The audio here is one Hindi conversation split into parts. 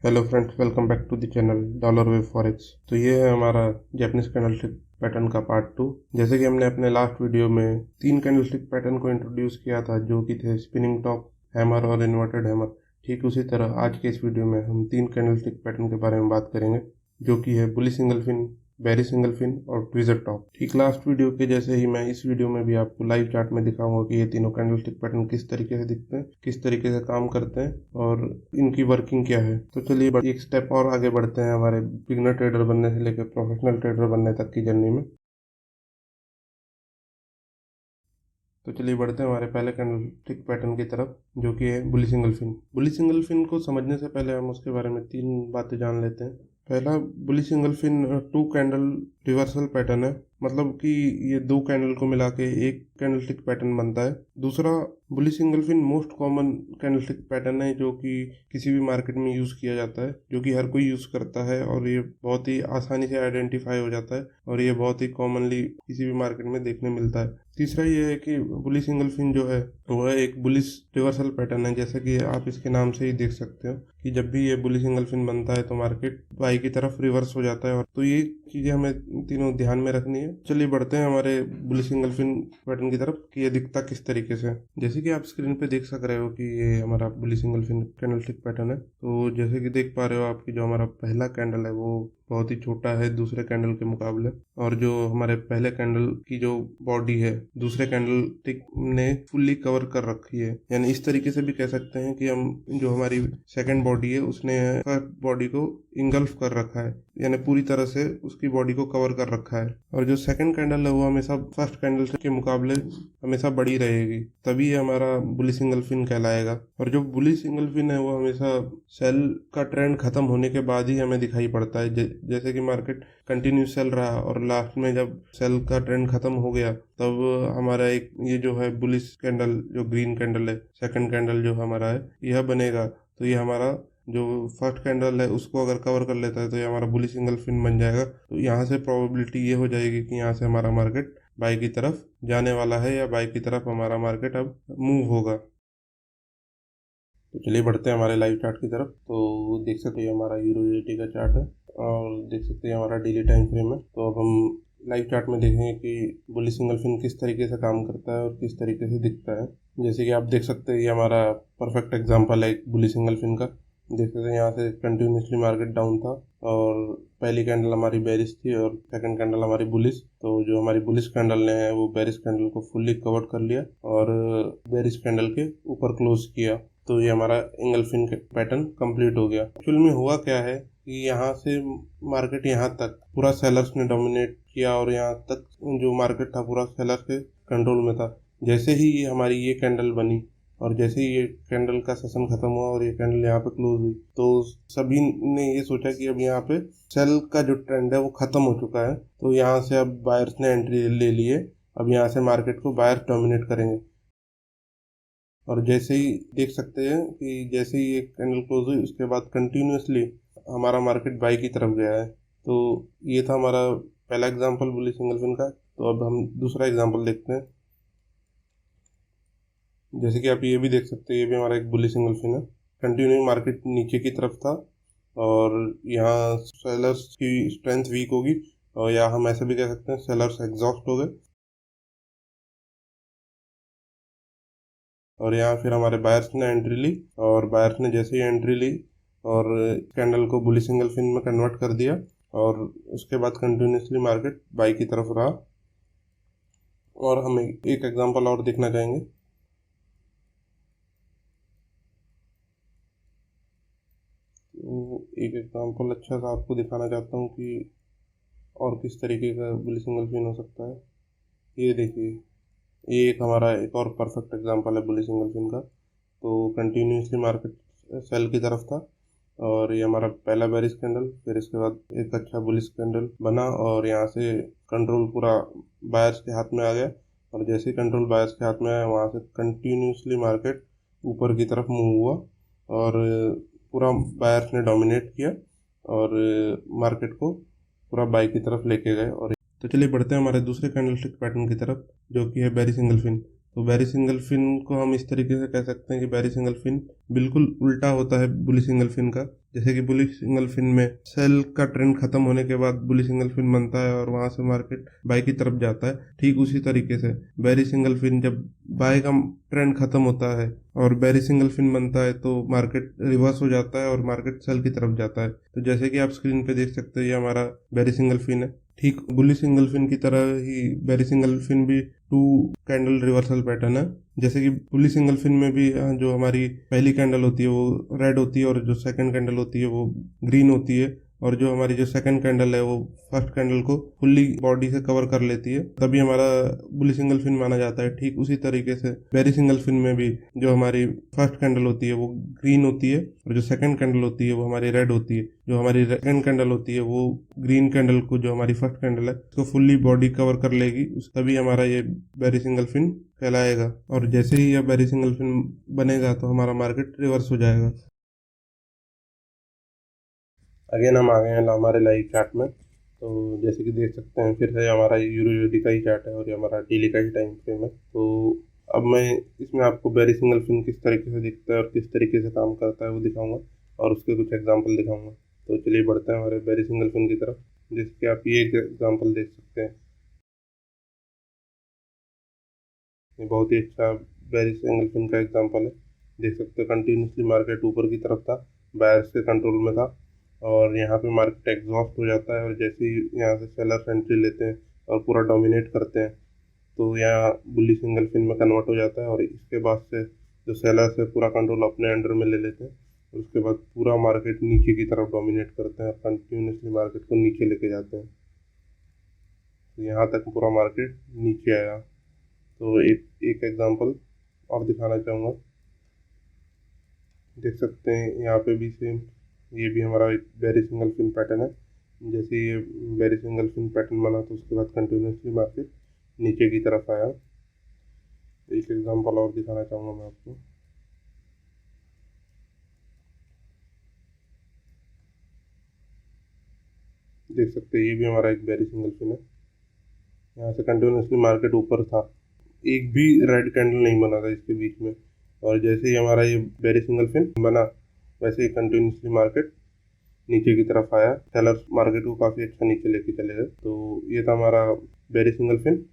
Hello friends, welcome back to the channel dollar wave forex. तो ये है हमारा जैपनीज कैंडलस्टिक पैटर्न का पार्ट 2। जैसे कि हमने अपने लास्ट वीडियो में 3 कैंडलस्टिक पैटर्न को इंट्रोड्यूस किया था, जो कि थे स्पिनिंग टॉप, हैमर और इन्वर्टेड हैमर। ठीक उसी तरह आज के इस वीडियो में हम 3 कैंडलस्टिक पैटर्न के बारे में बात करेंगे, जो कि है bully single fin, berry single fin और ट्विजर टॉप। ठीक लास्ट वीडियो के जैसे ही मैं इस वीडियो में भी आपको लाइव चार्ट में दिखाऊंगा कि ये तीनों कैंडलस्टिक पैटर्न किस तरीके से दिखते हैं, किस तरीके से काम करते हैं और इनकी वर्किंग क्या है। तो चलिए एक स्टेप और आगे बढ़ते हैं हमारे बिगनर ट्रेडर बनने से लेकर प्रोफेशनल ट्रेडर बनने तक की जर्नी में। तो चलिए बढ़ते हैं हमारे पहले कैंडलस्टिक पैटर्न की तरफ, जो कि है बुली सिंगल फिन। बुली सिंगल फिन को समझने से पहले हम उसके बारे में 3 बातें जान लेते हैं। पहला, bully single fin 2 candle reversal pattern है, मतलब कि ये 2 कैंडल को मिला के एक कैंडलस्टिक पैटर्न बनता है। दूसरा, bully single fin most common candlestick pattern है, जो कि किसी भी मार्केट में यूज़ किया जाता है, जो कि हर कोई यूज़ करता है और ये बहुत ही आसानी से आइडेंटिफाई हो जाता है और ये बहुत ही कॉमनली किसी भी मार्केट में देखने मिलता है। तीसरा ये है कि बुली सिंगल फिन जो है वह एक बुलिश रिवर्सल पैटर्न है, जैसे कि आप इसके नाम से ही देख सकते हो कि जब भी ये बुली सिंगल फिन बनता है तो मार्केट बाई की तरफ रिवर्स हो जाता है। और तो ये चीज़ें हमें तीनों ध्यान में रखनी है। चलिए बढ़ते हैं हमारे बुली सिंगल फिन पैटर्न की तरफ कि ये दिखता किस तरीके से। जैसे कि आप स्क्रीन पे देख सक रहे हो कि ये हमारा बुली सिंगल फिन कैंडलस्टिक पैटर्न है। तो जैसे कि देख पा रहे हो आपकी जो हमारा पहला कैंडल है वो बहुत ही छोटा है दूसरे कैंडल के मुकाबले, और जो हमारे पहले कैंडल की जो बॉडी है दूसरे कैंडल टिक ने फुल्ली कवर कर रखी है। यानी इस तरीके से भी कह सकते हैं कि हम जो हमारी सेकंड बॉडी है उसने फर्स्ट बॉडी को इंगल्फ कर रखा है, यानी पूरी तरह से उसकी बॉडी को कवर कर रखा है। और जो सेकंड कैंडल है वो हमेशा फर्स्ट कैंडल के मुकाबले हमेशा बड़ी रहेगी, तभी ये हमारा बुली सिंगल फिन कहलाएगा। और जो बुली सिंगल फिन है वो हमेशा सेल का ट्रेंड खत्म होने के बाद ही हमें दिखाई पड़ता है। जैसे कि मार्केट कंटिन्यू सेल रहा और लास्ट में जब सेल का ट्रेंड खत्म हो गया, तब हमारा एक ये जो है बुलिश कैंडल, जो ग्रीन कैंडल है, सेकंड कैंडल जो हमारा है यह बनेगा। तो ये हमारा जो फर्स्ट कैंडल है उसको अगर कवर कर लेता है तो ये हमारा बुली सिंगल फिन बन जाएगा। तो यहाँ से प्रोबेबिलिटी ये हो जाएगी कि यहाँ से हमारा मार्केट बाई की तरफ जाने वाला है या बाई की तरफ हमारा मार्केट अब मूव होगा। तो चलिए बढ़ते हैं हमारे लाइव चार्ट की तरफ। तो देख सकते हैं हमारा यूरोजीटी का चार्ट है और देख सकते हैं हमारा डेली टाइम फ्रेम है। तो अब हम लाइव चार्ट में देखेंगे कि बुली सिंगल फिन किस तरीके से काम करता है और किस तरीके से दिखता है। जैसे कि आप देख सकते हैं ये हमारा परफेक्ट एग्जांपल है एक बुली सिंगल फिन का। देख सकते हैं यहाँ से कंटिन्यूसली मार्केट डाउन था और पहली कैंडल हमारी बेरिश थी और सेकंड कैंडल हमारी बुलिश। तो जो हमारी बुलिश कैंडल ने है वो बेरिश कैंडल को फुल्ली कवर कर लिया और बेरिश कैंडल के ऊपर क्लोज किया। तो ये हमारा एंगल्फिन पैटर्न कंप्लीट हो गया। एक्चुअल में हुआ क्या है कि यहाँ से मार्केट यहाँ तक पूरा सेलर्स ने डोमिनेट किया और यहाँ तक जो मार्केट था पूरा सेलर के कंट्रोल में था। जैसे ही हमारी ये कैंडल बनी और जैसे ही ये कैंडल का सेशन खत्म हुआ और ये कैंडल यहाँ पे क्लोज हुई, तो सभी ने ये सोचा कि अब यहाँ पे सेल का जो ट्रेंड है वो खत्म हो चुका है। तो यहाँ से अब बायर्स ने एंट्री ले लिए, अब यहाँ से मार्केट को बायर्स डोमिनेट करेंगे। और जैसे ही देख सकते हैं कि जैसे ही एक कैंडल क्लोज हुई उसके बाद कंटिन्यूसली हमारा मार्केट बाई की तरफ गया है। तो ये था हमारा पहला एग्जांपल बुली सिंगल फिन का। तो अब हम दूसरा एग्जांपल देखते हैं। जैसे कि आप ये भी देख सकते हैं, ये भी हमारा एक बुली सिंगल फिन है। कंटिन्यू मार्केट नीचे की तरफ था और यहाँ सेलर्स की स्ट्रेंथ वीक होगी और या हम ऐसे भी कह सकते हैं सेलर्स एग्जॉस्ट हो गए। और यहाँ फिर हमारे बायर्स ने एंट्री ली और बायर्स ने जैसे ही एंट्री ली और कैंडल को बुली सिंगल फिन में कन्वर्ट कर दिया और उसके बाद कंटिन्यूसली मार्केट बाई की तरफ रहा। और हम एक एग्जांपल और देखना चाहेंगे। तो एक एग्जांपल अच्छा सा आपको दिखाना चाहता हूँ कि और किस तरीके का बुली सिंगल फिन हो सकता है। ये देखिए, ये एक हमारा एक और परफेक्ट एग्जांपल है बुली सिंगल फिन का। तो कंटिन्यूसली मार्केट सेल की तरफ था और ये हमारा पहला बेरिश कैंडल, फिर इसके बाद एक अच्छा बुलिश कैंडल बना और यहाँ से कंट्रोल पूरा बायर्स के हाथ में आ गया। और जैसे ही कंट्रोल बायर्स के हाथ में आया वहाँ से कंटिन्यूसली मार्केट ऊपर की तरफ मूव हुआ और पूरा बायर्स ने डोमिनेट किया और मार्केट को पूरा बाई की तरफ लेके गए। और तो चलिए बढ़ते हैं हमारे दूसरे कैंडलस्टिक पैटर्न की तरफ, जो कि है बेरी सिंगल फिन। तो बेरी सिंगल फिन को हम इस तरीके से कह सकते हैं कि बेरी सिंगल फिन बिल्कुल उल्टा होता है बुली सिंगल फिन का। जैसे कि बुली सिंगल फिन में सेल का ट्रेंड खत्म होने के बाद बुली सिंगल फिन बनता है और वहां से मार्केट बाय की तरफ जाता है, ठीक उसी तरीके से बेरी सिंगल फिन जब बाय का ट्रेंड खत्म होता है और बेरी सिंगल फिन बनता है तो मार्केट रिवर्स हो जाता है और मार्केट सेल की तरफ जाता है। तो जैसे कि आप स्क्रीन पे देख सकते हो, ये हमारा बेरी सिंगल फिन है। ठीक बुली सिंगल फिन की तरह ही बेरी सिंगल फिन भी 2 कैंडल रिवर्सल पैटर्न है। जैसे कि बुली सिंगल फिन में भी जो हमारी पहली कैंडल होती है वो रेड होती है और जो सेकंड कैंडल होती है वो ग्रीन होती है, और जो हमारी जो सेकंड कैंडल है वो फर्स्ट कैंडल को फुल्ली बॉडी से कवर कर लेती है, तभी हमारा बुली सिंगल फिन माना जाता है। ठीक उसी तरीके से बेरी सिंगल फिन में भी जो हमारी फर्स्ट कैंडल होती है वो ग्रीन होती है और जो सेकंड कैंडल होती है वो हमारी रेड होती है। जो हमारी सेकंड कैंडल होती है वो ग्रीन कैंडल को, जो हमारी फर्स्ट कैंडल है उसको फुल्ली बॉडी कवर कर लेगी, तभी हमारा ये बेरी सिंगल फिन कहलाएगा। और जैसे ही यह बेरी सिंगल फिन बनेगा तो हमारा मार्केट रिवर्स हो जाएगा। अगेन हम आ गए हैं हमारे लाइव चार्ट में। तो जैसे कि देख सकते हैं फिर से हमारा यूरो यूडी का ही चार्ट है और ये हमारा डेली का ही टाइम फ्रेम है। तो अब मैं इसमें आपको बेरी सिंगल फिन किस तरीके से दिखता है और किस तरीके से काम करता है वो दिखाऊंगा और उसके कुछ एग्जांपल दिखाऊंगा। तो चलिए बढ़ते हैं हमारे बेरी सिंगल फिन की तरफ, जिसके आप ये एग्जांपल देख सकते हैं। ये बहुत ही अच्छा बेरी सिंगल फिन का एग्जांपल है। देख सकते हैं कंटिन्यूसली मार्केट ऊपर की तरफ था, बायर्स के कंट्रोल में था और यहाँ पे मार्केट एग्जॉस्ट हो जाता है और जैसे ही यहाँ से सेलर्स एंट्री लेते हैं और पूरा डोमिनेट करते हैं तो यहाँ बुली सिंगल फिन में कन्वर्ट हो जाता है और इसके बाद से जो सेलर्स है पूरा कंट्रोल अपने अंडर में ले लेते हैं और उसके बाद पूरा मार्केट नीचे की तरफ डोमिनेट करते हैं और कंटिन्यूसली मार्केट को नीचे लेके जाते हैं। तो यहाँ तक पूरा मार्केट नीचे आया। तो एक एक एग्जांपल और दिखाना चाहूँगा। देख सकते हैं यहाँ पे भी सेम, ये भी हमारा एक बेरी सिंगल फिन पैटर्न है। जैसे ये बेरी सिंगल फिन पैटर्न बना तो उसके बाद कंटिन्यूसली मार्केट नीचे की तरफ आया। एक एग्जांपल और दिखाना चाहूँगा मैं आपको। देख सकते हैं ये भी हमारा एक बेरी सिंगल फिन है। यहाँ से कंटिन्यूसली मार्केट ऊपर था, एक भी रेड कैंडल नहीं बना था इसके बीच में, और जैसे ही हमारा ये बेरी सिंगल फिन बना वैसे ही कंटिन्यूसली मार्केट नीचे की तरफ आया। सेलर्स मार्केट को काफ़ी अच्छा नीचे लेके चले गए। तो ये था हमारा बेरी सिंगल फिन।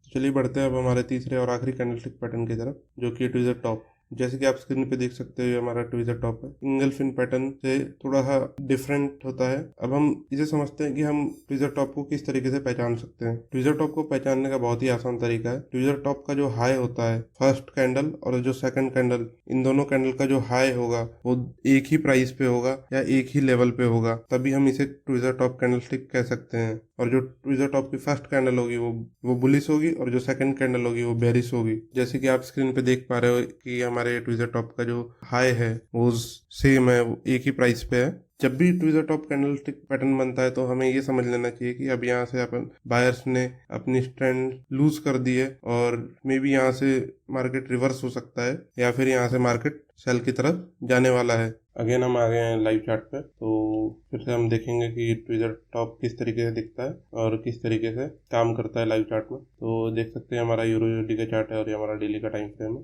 चलिए बढ़ते हैं अब हमारे तीसरे और आखिरी कैंडलस्टिक पैटर्न की तरफ, जो कि ट्विज़र टॉप। जैसे कि आप स्क्रीन पे देख सकते हो हमारा ट्विज़र टॉप है। सिंगल फिन पैटर्न से थोड़ा सा डिफरेंट होता है। अब हम इसे समझते हैं कि हम ट्विज़र टॉप को किस तरीके से पहचान सकते हैं। ट्विज़र टॉप को पहचानने का बहुत ही आसान तरीका है। ट्विज़र टॉप का जो हाई होता है फर्स्ट कैंडल और जो सेकंड कैंडल, इन दोनों कैंडल का जो हाई होगा वो एक ही प्राइस पे होगा या एक ही लेवल पे होगा, तभी हम इसे ट्विज़र टॉप कैंडलस्टिक कह सकते हैं। और जो ट्विज़र टॉप की फर्स्ट कैंडल होगी वो बुलिश होगी और जो सेकंड कैंडल होगी वो बेरिश होगी। जैसे कि आप स्क्रीन पे देख पा रहे हो कि हमारे ट्विज़र टॉप का जो हाई है वो सेम है, वो एक ही प्राइस पे है। जब भी ट्विज़र टॉप कैंडलस्टिक पैटर्न बनता है तो हमें ये समझ लेना चाहिए कि अब यहाँ से अपन बायर्स ने अपनी स्ट्रेंथ लूज कर दी है और मे बी यहाँ से मार्केट रिवर्स हो सकता है या फिर यहाँ से मार्केट सेल की तरफ जाने वाला है। अगेन हम आ गए हैं लाइव चार्ट पे। तो फिर से हम देखेंगे कि ट्विज़र टॉप किस तरीके से दिखता है और किस तरीके से काम करता है लाइव चार्ट में। तो देख सकते हैं हमारा यूरो यूडी का चार्ट है और ये हमारा डेली का टाइम फ्रेम है।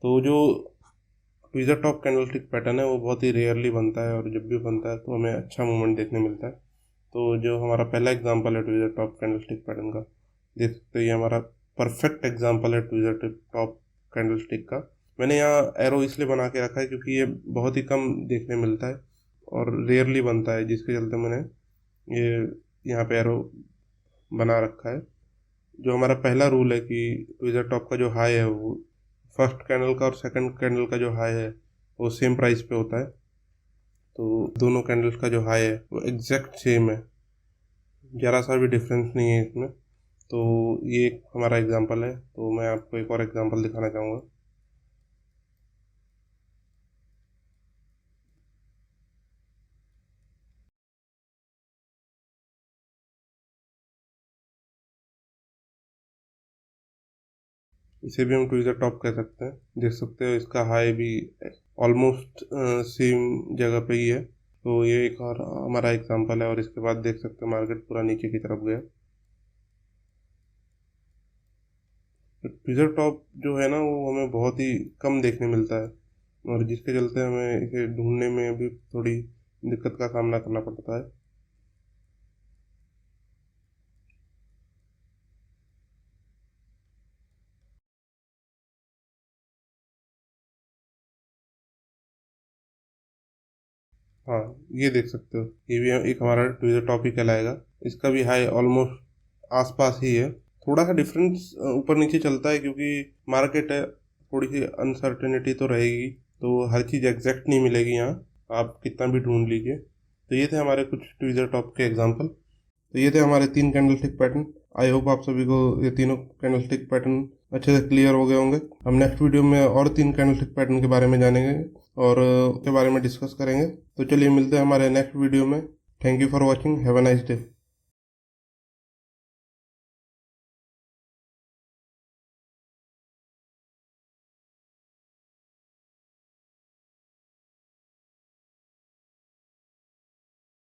तो जो ट्विज़र टॉप कैंडलस्टिक पैटर्न है वो बहुत ही रेयरली बनता है और जब भी बनता है तो हमें अच्छा मूवमेंट देखने मिलता है। तो जो हमारा पहला एग्जांपल है ट्विज़र टॉप कैंडलस्टिक पैटर्न का, देख सकते हैं ये हमारा परफेक्ट एग्जांपल है ट्विज़र टॉप कैंडलस्टिक का। मैंने यहाँ एरो इसलिए बना के रखा है क्योंकि ये बहुत ही कम देखने मिलता है और रेयरली बनता है, जिसके चलते मैंने ये यहाँ पे एरो बना रखा है। जो हमारा पहला रूल है कि ट्विज़र टॉप का जो हाई है वो फर्स्ट कैंडल का और सेकंड कैंडल का जो हाई है वो सेम प्राइस पे होता है। तो दोनों कैंडल्स का जो हाई है वो एग्जैक्ट सेम है, ज़रा सा भी डिफरेंस नहीं है इसमें। तो ये एक हमारा एग्जांपल है। तो मैं आपको एक और एग्जांपल दिखाना चाहूँगा। इसे भी हम ट्विज़र टॉप कह सकते हैं। देख सकते हो इसका हाई भी ऑलमोस्ट सेम जगह पे ही है। तो ये एक और हमारा एग्जांपल है और इसके बाद देख सकते हैं मार्केट पूरा नीचे की तरफ गया। ट्विज़र टॉप जो है ना वो हमें बहुत ही कम देखने मिलता है, और जिसके चलते हमें इसे ढूंढने में भी थोड़ी दिक्कत का सामना करना पड़ता है। हाँ, ये देख सकते हो, ये भी एक हमारा ट्विज़र टॉप ही कहलाएगा। इसका भी हाई ऑलमोस्ट आसपास ही है। थोड़ा सा डिफरेंस ऊपर नीचे चलता है क्योंकि मार्केट है, थोड़ी सी अनसर्टेनिटी तो रहेगी, तो हर चीज़ एग्जैक्ट नहीं मिलेगी यहाँ, आप कितना भी ढूंढ लीजिए। तो ये थे हमारे कुछ ट्विज़र टॉप के एग्जांपल। तो ये थे हमारे 3 कैंडलस्टिक पैटर्न। आई होप आप सभी को ये तीनों कैंडलस्टिक पैटर्न अच्छे से क्लियर हो गए होंगे। हम नेक्स्ट वीडियो में और 3 कैंडलस्टिक पैटर्न के बारे में जानेंगे और के बारे में डिस्कस करेंगे। तो चलिए मिलते हैं हमारे नेक्स्ट वीडियो में। Thank you for watching, have a nice day.